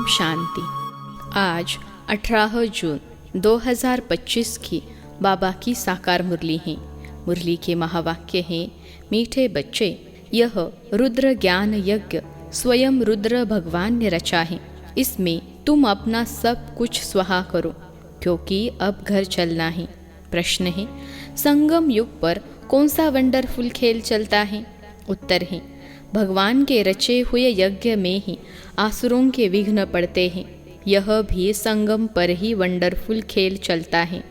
शांति। आज 18 जून 2025 की बाबा की साकार मुरली है। मुरली के महावाक्य हैं, मीठे बच्चे, यह रुद्र ज्ञान यज्ञ स्वयं रुद्र भगवान ने रचा है। इसमें तुम अपना सब कुछ स्वाहा करो, क्योंकि अब घर चलना है। प्रश्न है, संगम युग पर कौन सा वंडरफुल खेल चलता है? उत्तर है, भगवान के रचे हुए यज्ञ में ही आसुरों के विघ्न पड़ते हैं। यह भी संगम पर ही वंडरफुल खेल चलता है।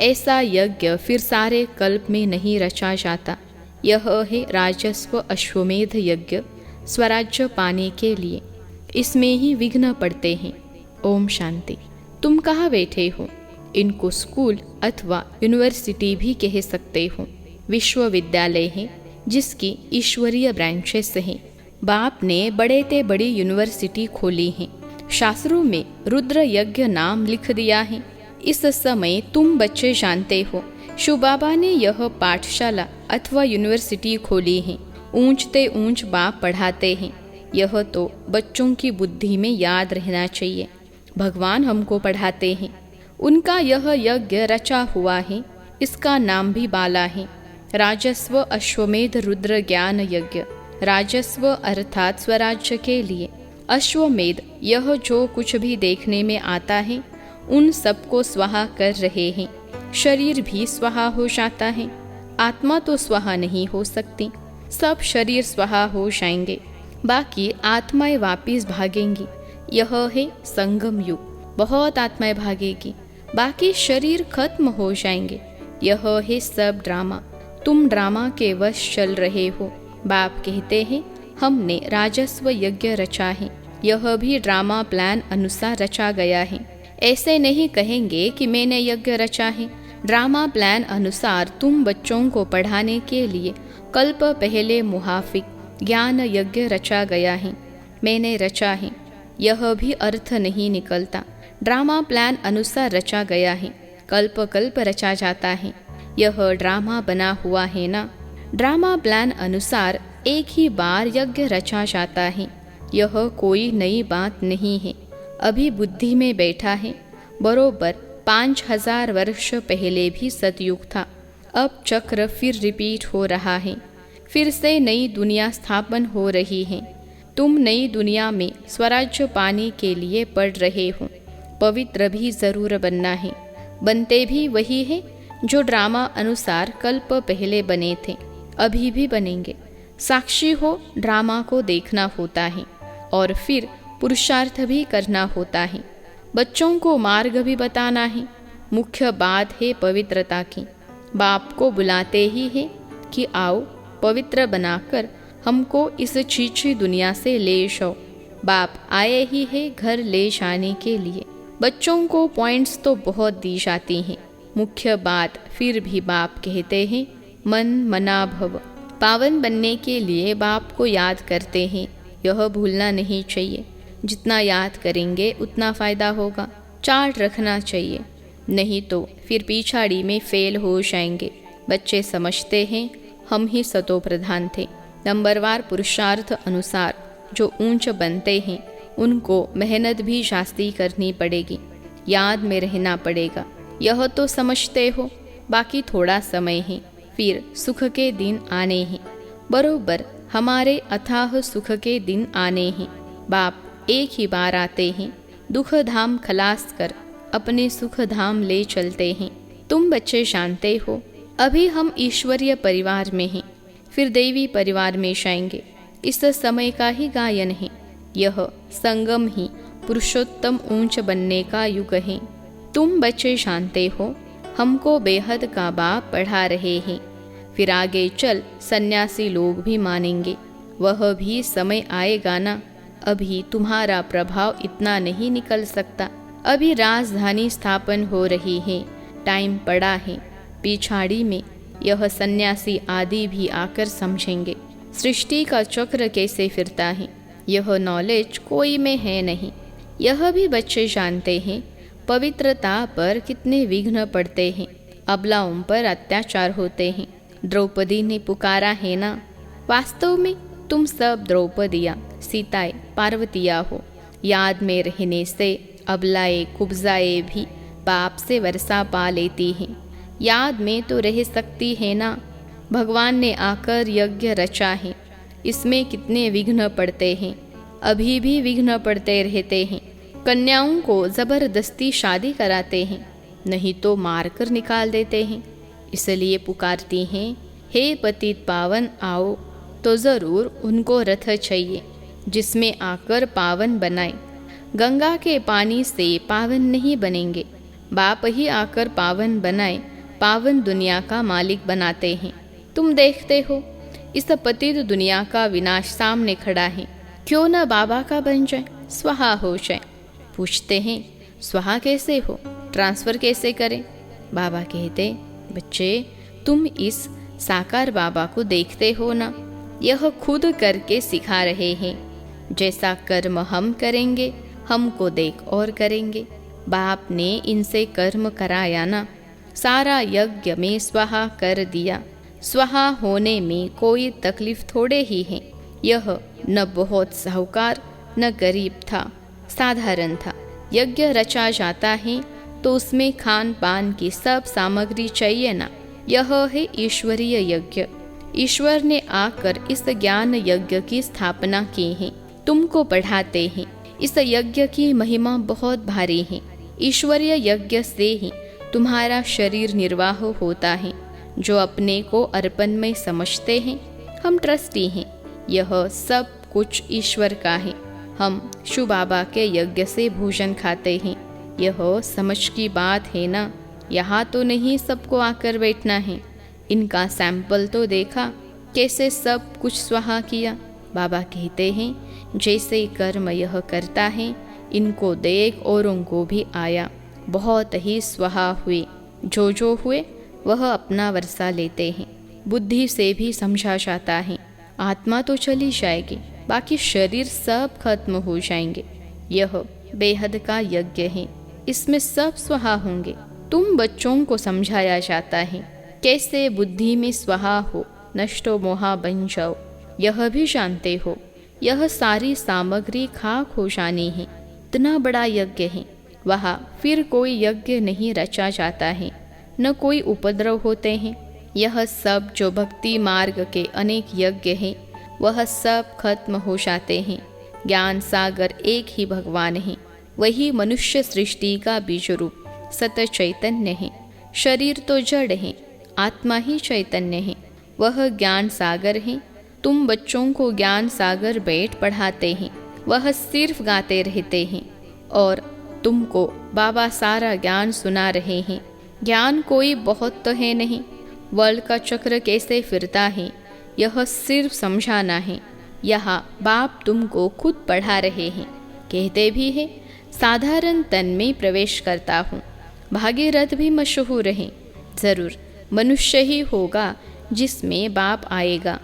ऐसा यज्ञ फिर सारे कल्प में नहीं रचा जाता। यह है राजस्व अश्वमेध यज्ञ, स्वराज्य पाने के लिए। इसमें ही विघ्न पड़ते हैं। ओम शांति। तुम कहाँ बैठे हो? इनको स्कूल अथवा यूनिवर्सिटी भी कह सकते हो। विश्वविद्यालय है जिसकी ईश्वरीय ब्रांचेस हैं। बाप ने बड़े ते बड़ी यूनिवर्सिटी खोली है। शास्त्रों में रुद्र यज्ञ नाम लिख दिया है। इस समय तुम बच्चे जानते हो, शिव बाबा ने यह पाठशाला अथवा यूनिवर्सिटी खोली है। ऊंचते ऊंच बाप पढ़ाते हैं। यह तो बच्चों की बुद्धि में याद रहना चाहिए। भगवान हमको पढ़ाते हैं। उनका यह यज्ञ रचा हुआ है। इसका नाम भी बाला है, राजस्व अश्वमेध रुद्र ज्ञान यज्ञ। राजस्व अर्थात स्वराज्य के लिए, अश्वमेध यह जो कुछ भी देखने में आता है उन सबको स्वाहा कर रहे हैं। शरीर भी स्वाहा हो जाता है। आत्मा तो स्वाहा नहीं हो सकती। सब शरीर स्वाहा हो जाएंगे, बाकी आत्माएं वापिस भागेंगी। यह है संगम युग। बहुत आत्माएं भागेगी, बाकी शरीर खत्म हो जाएंगे। यह है सब ड्रामा। तुम ड्रामा के वश चल रहे हो। बाप कहते हैं, हमने राजस्व यज्ञ रचा है। यह भी ड्रामा प्लान अनुसार रचा गया है। ऐसे नहीं कहेंगे कि मैंने यज्ञ रचा है। ड्रामा प्लान अनुसार तुम बच्चों को पढ़ाने के लिए कल्प पहले मुहाफिक ज्ञान यज्ञ रचा गया है। मैंने रचा है, यह भी अर्थ नहीं निकलता। ड्रामा प्लान अनुसार रचा गया है। कल्प कल्प रचा जाता है। यह ड्रामा बना हुआ है ना। ड्रामा प्लान अनुसार एक ही बार यज्ञ रचा जाता है। यह कोई नई बात नहीं है। अभी बुद्धि में बैठा है। बरोबर 5000 वर्ष पहले भी सतयुग था। अब चक्र फिर रिपीट हो रहा है। फिर से नई दुनिया स्थापन हो रही है। तुम नई दुनिया में स्वराज्य पाने के लिए पढ़ रहे हो। पवित्र भी जरूर बनना है। बनते भी वही है जो ड्रामा अनुसार कल्प पहले बने थे, अभी भी बनेंगे। साक्षी हो, ड्रामा को देखना होता है और फिर पुरुषार्थ भी करना होता है। बच्चों को मार्ग भी बताना है। मुख्य बात है पवित्रता की। बाप को बुलाते ही है कि आओ पवित्र बनाकर हमको इस छीछी दुनिया से ले जाओ। बाप आए ही है घर ले जाने के लिए। बच्चों को पॉइंट्स तो बहुत दी जाती हैं। मुख्य बात फिर भी बाप कहते हैं, मन मना भव। पावन बनने के लिए बाप को याद करते हैं। यह भूलना नहीं चाहिए। जितना याद करेंगे उतना फ़ायदा होगा। चार्ट रखना चाहिए, नहीं तो फिर पिछाड़ी में फेल हो जाएंगे। बच्चे समझते हैं हम ही सतो प्रधान थे। नंबरवार पुरुषार्थ अनुसार जो ऊंच बनते हैं उनको मेहनत भी शास्त्री करनी पड़ेगी। याद में रहना पड़ेगा। यह तो समझते हो। बाकी थोड़ा समय है, फिर सुख के दिन आने हैं। बरोबर हमारे अथाह सुख के दिन आने हैं। बाप एक ही बार आते हैं। दुख धाम खलास कर अपने सुख धाम ले चलते हैं। तुम बच्चे जानते हो, अभी हम ईश्वरीय परिवार में हैं, फिर देवी परिवार में जाएंगे। इस समय का ही गायन है। यह संगम ही पुरुषोत्तम ऊंच बनने का युग है। तुम बच्चे जानते हो, हमको बेहद का बाप पढ़ा रहे हैं। फिर आगे चल सन्यासी लोग भी मानेंगे। वह भी समय आएगा ना। अभी तुम्हारा प्रभाव इतना नहीं निकल सकता। अभी राजधानी स्थापन हो रही है। टाइम पड़ा है। पिछाड़ी में यह सन्यासी आदि भी आकर समझेंगे सृष्टि का चक्र कैसे फिरता है। यह नॉलेज कोई में है नहीं। यह भी बच्चे जानते हैं पवित्रता पर कितने विघ्न पड़ते हैं। अबलाओं पर अत्याचार होते हैं। द्रौपदी ने पुकारा है ना। वास्तव में तुम सब द्रौपदियाँ, सीताएं, पार्वतियाँ हो। याद में रहने से अबलाए कुब्जाए भी बाप से वर्षा पा लेती हैं। याद में तो रह सकती है ना, भगवान ने आकर यज्ञ रचा है। इसमें कितने विघ्न पड़ते हैं, अभी भी विघ्न पड़ते रहते हैं। कन्याओं को जबरदस्ती शादी कराते हैं, नहीं तो मार कर निकाल देते हैं। इसलिए पुकारती हैं, हे पतित पावन आओ। तो ज़रूर उनको रथ चाहिए जिसमें आकर पावन बनाए। गंगा के पानी से पावन नहीं बनेंगे, बाप ही आकर पावन बनाए, पावन दुनिया का मालिक बनाते हैं। तुम देखते हो इस पतित दुनिया का विनाश सामने खड़ा है, क्यों न बाबा का बन जाए, स्वाहा हो जाए। पूछते हैं, स्वाहा कैसे हो, ट्रांसफ़र कैसे करें? बाबा कहते, बच्चे तुम इस साकार बाबा को देखते हो ना, यह खुद करके सिखा रहे हैं। जैसा कर्म हम करेंगे, हमको देख और करेंगे। बाप ने इनसे कर्म कराया ना, सारा यज्ञ में स्वाहा कर दिया। स्वाहा होने में कोई तकलीफ थोड़े ही है। यह न बहुत साहूकार न गरीब था, साधारण था। यज्ञ रचा जाता है तो उसमें खान पान की सब सामग्री चाहिए ना। यह है ईश्वरीय यज्ञ। ईश्वर ने आकर इस ज्ञान यज्ञ की स्थापना की है, तुमको पढ़ाते हैं। इस यज्ञ की महिमा बहुत भारी है। ईश्वरीय यज्ञ से ही तुम्हारा शरीर निर्वाह होता है। जो अपने को अर्पण में समझते हैं, हम ट्रस्टी हैं, यह सब कुछ ईश्वर का है। हम शिव बाबा के यज्ञ से भोजन खाते हैं, यह समझ की बात है ना। यहाँ तो नहीं सबको आकर बैठना है। इनका सैंपल तो देखा, कैसे सब कुछ स्वाहा किया। बाबा कहते हैं, जैसे कर्म यह करता है, इनको देख औरों को भी आया। बहुत ही स्वाहा हुए। जो हुए वह अपना वर्षा लेते हैं। बुद्धि से भी समझा जाता है, आत्मा तो चली जाएगी, बाकी शरीर सब खत्म हो जाएंगे। यह बेहद का यज्ञ है, इसमें सब स्वाहा होंगे। तुम बच्चों को समझाया जाता है, कैसे बुद्धि में स्वाहा हो, नष्टो मोहा बन जाओ। यह भी जानते हो, यह सारी सामग्री खाक हो जानी है। इतना बड़ा यज्ञ है, वहाँ फिर कोई यज्ञ नहीं रचा जाता है, न कोई उपद्रव होते हैं। यह सब जो भक्ति मार्ग के अनेक यज्ञ हैं, वह सब खत्म हो जाते हैं। ज्ञान सागर एक ही भगवान है, वही मनुष्य सृष्टि का बीज रूप सत चैतन्य है। शरीर तो जड़ है, आत्मा ही चैतन्य है, वह ज्ञान सागर है। तुम बच्चों को ज्ञान सागर बैठ पढ़ाते हैं, वह सिर्फ गाते रहते हैं और तुमको बाबा सारा ज्ञान सुना रहे हैं। ज्ञान कोई बहुत तो है नहीं, वर्ल्ड का चक्र कैसे फिरता है यह सिर्फ समझाना है। यहाँ बाप तुमको खुद पढ़ा रहे हैं। कहते भी हैं, साधारण तन में प्रवेश करता हूँ। भागीरथ भी मशहूर हैं, ज़रूर मनुष्य ही होगा जिसमें बाप आएगा।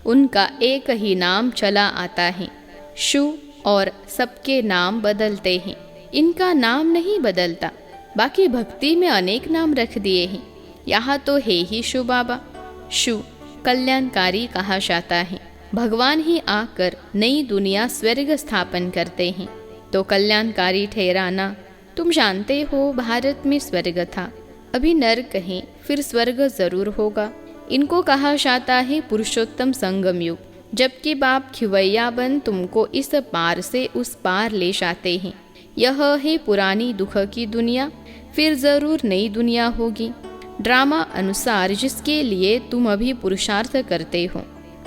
उनका एक ही नाम चला आता है, शिव, और सबके नाम बदलते हैं। इनका नाम नहीं बदलता, बाकी भक्ति में अनेक नाम रख दिए हैं। यहाँ तो है ही शिव बाबा। शिव कल्याणकारी कहा जाता है। भगवान ही आकर नई दुनिया स्वर्ग स्थापन करते हैं, तो कल्याणकारी ठहराना। तुम जानते हो भारत में स्वर्ग था, अभी नरक है, फिर स्वर्ग जरूर होगा। इनको कहा जाता है पुरुषोत्तम संगम युग। जबकि बाप खिवैया बन तुमको इस पार से उस पार ले जाते हैं। यह है पुरानी दुख की दुनिया, फिर जरूर नई दुनिया होगी। ड्रामा अनुसार जिसके लिए तुम अभी पुरुषार्थ करते हो,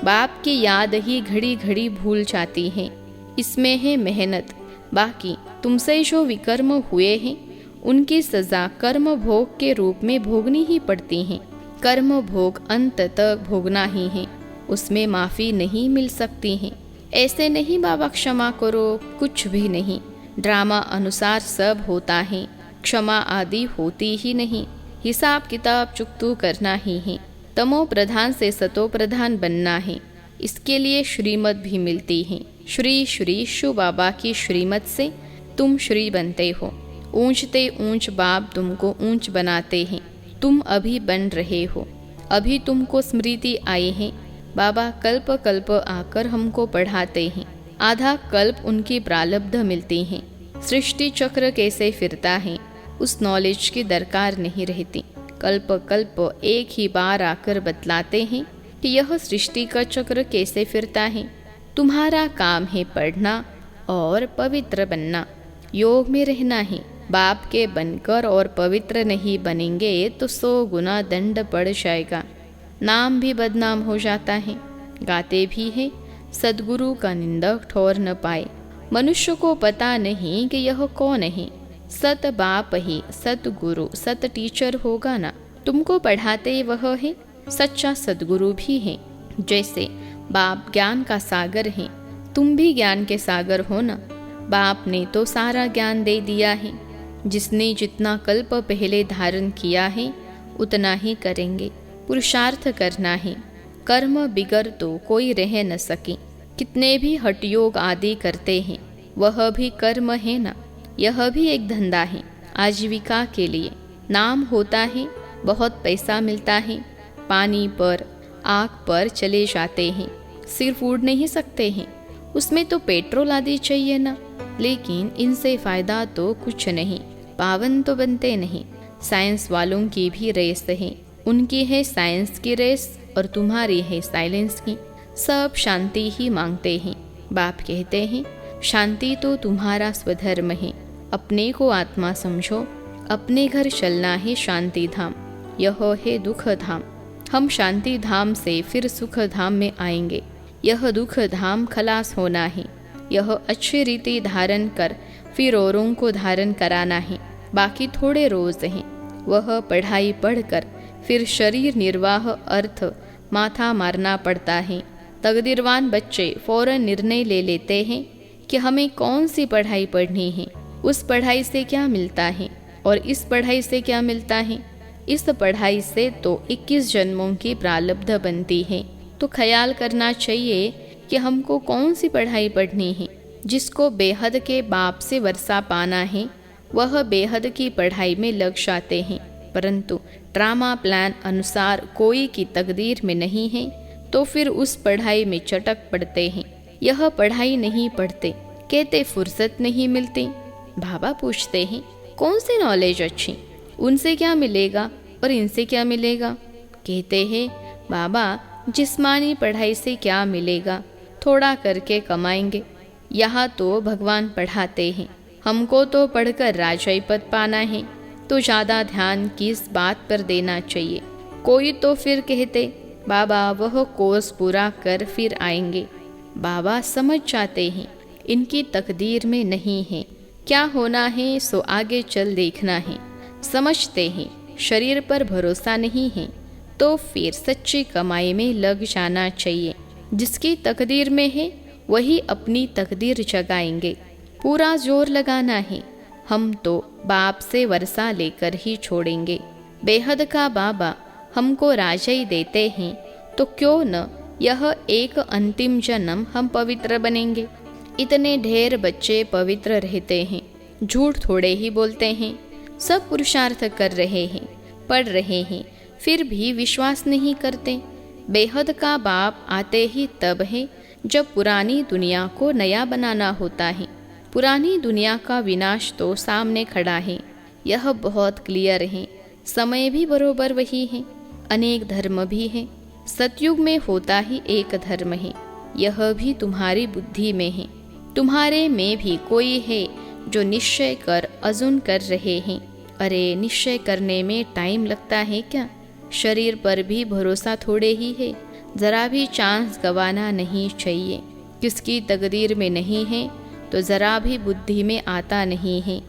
बाप की याद ही घड़ी घड़ी भूल जाती है। इसमें है मेहनत। बाकी तुमसे जो विकर्म हुए हैं, उनकी सजा कर्म भोग के रूप में भोगनी ही पड़ती है। कर्म भोग अंत तक भोगना ही है, उसमें माफ़ी नहीं मिल सकती है। ऐसे नहीं बाबा क्षमा करो, कुछ भी नहीं। ड्रामा अनुसार सब होता है, क्षमा आदि होती ही नहीं। हिसाब किताब चुकतू करना ही है। तमो प्रधान से सतो प्रधान बनना है। इसके लिए श्रीमत भी मिलती है। श्री श्री शिव बाबा की श्रीमत से तुम श्री बनते हो। ऊंचते ऊंच बाप तुमको ऊंच बनाते हैं। तुम अभी बन रहे हो, अभी तुमको स्मृति आई है। बाबा कल्प कल्प आकर हमको पढ़ाते हैं। आधा कल्प उनकी प्रारब्ध मिलती हैं। सृष्टि चक्र कैसे फिरता है उस नॉलेज की दरकार नहीं रहती। कल्प कल्प एक ही बार आकर बतलाते हैं कि यह सृष्टि का चक्र कैसे फिरता है। तुम्हारा काम है पढ़ना और पवित्र बनना, योग में रहना है। बाप के बनकर और पवित्र नहीं बनेंगे तो 100 गुना दंड पड़ जाएगा, नाम भी बदनाम हो जाता है। गाते भी हैं, सदगुरु का निंदक ठोर न पाए। मनुष्य को पता नहीं कि यह कौन है। सत बाप ही सतगुरु सत टीचर होगा ना। तुमको पढ़ाते वह है, सच्चा सदगुरु भी है। जैसे बाप ज्ञान का सागर है, तुम भी ज्ञान के सागर हो ना। बाप ने तो सारा ज्ञान दे दिया है। जिसने जितना कल्प पहले धारण किया है उतना ही करेंगे। पुरुषार्थ करना है, कर्म बिगर तो कोई रह न सके। कितने भी हठयोग आदि करते हैं, वह भी कर्म है ना। यह भी एक धंधा है आजीविका के लिए। नाम होता है, बहुत पैसा मिलता है, पानी पर आग पर चले जाते हैं, सिर्फ उड़ नहीं सकते हैं। उसमें तो पेट्रोल आदि चाहिए ना। लेकिन इनसे फायदा तो कुछ नहीं, पावन तो बनते नहीं। साइंस वालों की भी रेस है, उनकी है साइंस की रेस और तुम्हारी है साइलेंस की। सब शांति ही मांगते हैं। बाप कहते हैं शांति तो तुम्हारा स्वधर्म है। अपने को आत्मा समझो, अपने घर चलना है शांति धाम। यह है दुख धाम। हम शांति धाम से फिर सुख धाम में आएंगे। यह दुख धाम खलास होना है। यह अच्छी रीति धारण कर फिर औरों को धारण कराना है। बाकी थोड़े रोज हैं, वह पढ़ाई पढ़कर फिर शरीर निर्वाह अर्थ माथा मारना पड़ता है। तकदीरवान बच्चे फौरन निर्णय ले लेते हैं कि हमें कौन सी पढ़ाई पढ़नी है, उस पढ़ाई से क्या मिलता है और इस पढ़ाई से क्या मिलता है। इस पढ़ाई से तो 21 जन्मों की प्रारब्ध बनती है। तो ख्याल करना चाहिए कि हमको कौन सी पढ़ाई पढ़नी है। जिसको बेहद के बाप से वर्षा पाना है वह बेहद की पढ़ाई में लग जाते हैं, परंतु ड्रामा प्लान अनुसार कोई की तकदीर में नहीं है तो फिर उस पढ़ाई में चटक पड़ते हैं। यह पढ़ाई नहीं पढ़ते, कहते फुर्सत नहीं मिलती। बाबा पूछते हैं कौन सी नॉलेज अच्छी, उनसे क्या मिलेगा और इनसे क्या मिलेगा। कहते हैं बाबा जिस्मानी पढ़ाई से क्या मिलेगा, थोड़ा करके कमाएंगे। यहाँ तो भगवान पढ़ाते हैं, हमको तो पढ़कर राजाई पद पाना है, तो ज़्यादा ध्यान किस बात पर देना चाहिए। कोई तो फिर कहते बाबा वह कोर्स पूरा कर फिर आएंगे। बाबा समझ जाते हैं इनकी तकदीर में नहीं है, क्या होना है सो आगे चल देखना है। समझते हैं शरीर पर भरोसा नहीं है तो फिर सच्ची कमाई में लग जाना चाहिए। जिसकी तकदीर में है वही अपनी तकदीर जगाएंगे। पूरा जोर लगाना है। हम तो बाप से वर्षा लेकर ही छोड़ेंगे। बेहद का बाबा हमको राजाई देते हैं तो क्यों न यह एक अंतिम जन्म हम पवित्र बनेंगे। इतने ढेर बच्चे पवित्र रहते हैं, झूठ थोड़े ही बोलते हैं। सब पुरुषार्थ कर रहे हैं, पढ़ रहे हैं, फिर भी विश्वास नहीं करते। बेहद का बाप आते ही तब है जब पुरानी दुनिया को नया बनाना होता है। पुरानी दुनिया का विनाश तो सामने खड़ा है, यह बहुत क्लियर है। समय भी बरोबर वही है, अनेक धर्म भी हैं। सतयुग में होता ही एक धर्म है, यह भी तुम्हारी बुद्धि में है। तुम्हारे में भी कोई है जो निश्चय कर अजुन कर रहे हैं। अरे निश्चय करने में टाइम लगता है क्या। शरीर पर भी भरोसा थोड़े ही है, ज़रा भी चांस गंवाना नहीं चाहिए। किसकी तकदीर में नहीं है तो ज़रा भी बुद्धि में आता नहीं है।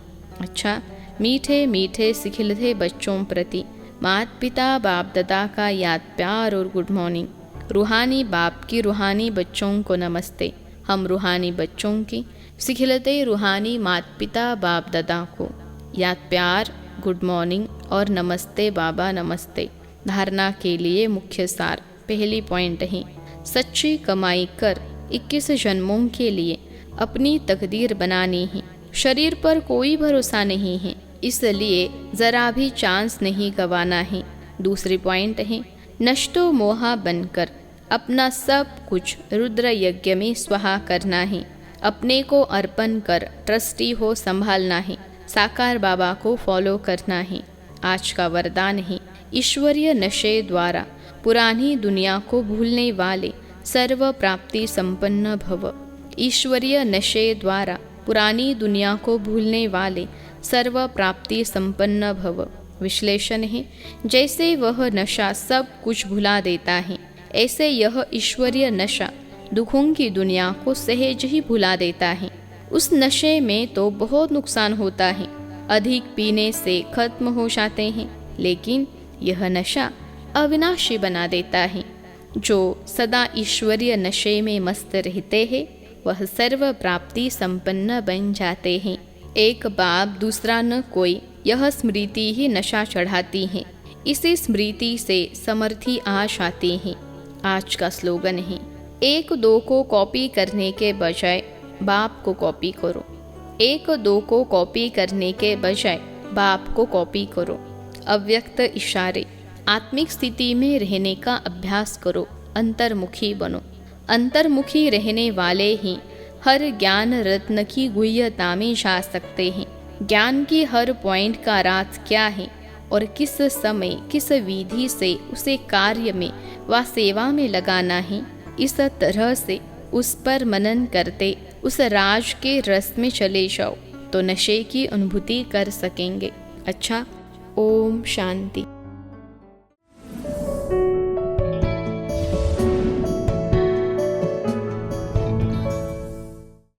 अच्छा, मीठे मीठे सिखिलते बच्चों प्रति माता पिता बाप दादा का याद प्यार और गुड मॉर्निंग। रूहानी बाप की रूहानी बच्चों को नमस्ते। हम रूहानी बच्चों की सिखिलते रूहानी माता पिता बाप दादा को याद प्यार, गुड मॉर्निंग और नमस्ते बाबा नमस्ते। धारणा के लिए मुख्य सार पहली पॉइंट है, सच्ची कमाई कर 21 जन्मों के लिए अपनी तकदीर बनानी है। शरीर पर कोई भरोसा नहीं है, इसलिए ज़रा भी चांस नहीं गंवाना है। दूसरी पॉइंट है, नष्टो मोहा बनकर अपना सब कुछ रुद्र यज्ञ में स्वाहा करना है। अपने को अर्पण कर ट्रस्टी हो संभालना है, साकार बाबा को फॉलो करना है। आज का वरदान है, ईश्वरीय नशे द्वारा पुरानी दुनिया को भूलने वाले सर्व प्राप्ति संपन्न भव। ईश्वरीय नशे द्वारा पुरानी दुनिया को भूलने वाले सर्व प्राप्ति संपन्न भव। विश्लेषण है, जैसे वह नशा सब कुछ भुला देता है, ऐसे यह ईश्वरीय नशा दुखों की दुनिया को सहज ही भुला देता है। उस नशे में तो बहुत नुकसान होता है, अधिक पीने से खत्म हो जाते हैं, लेकिन यह नशा अविनाशी बना देता है। जो सदा ईश्वरीय नशे में मस्त रहते हैं, वह सर्व प्राप्ति संपन्न बन जाते हैं। एक बाप दूसरा न कोई, यह स्मृति ही नशा चढ़ाती है। इसी स्मृति से समर्थी आश आते हैं। आज का स्लोगन है, एक दो को कॉपी करने के बजाय बाप को कॉपी करो। एक दो को कॉपी करने के बजाय बाप को कॉपी करो। अव्यक्त इशारे, आत्मिक स्थिति में रहने का अभ्यास करो, अंतर्मुखी बनो। अंतर्मुखी रहने वाले ही हर ज्ञान रत्न की गुह्यता में जा सकते हैं। ज्ञान की हर पॉइंट का राज क्या है और किस समय किस विधि से उसे कार्य में व सेवा में लगाना है, इस तरह से उस पर मनन करते उस राज के रस में चले जाओ तो नशे की अनुभूति कर सकेंगे। अच्छा, ओम शांति।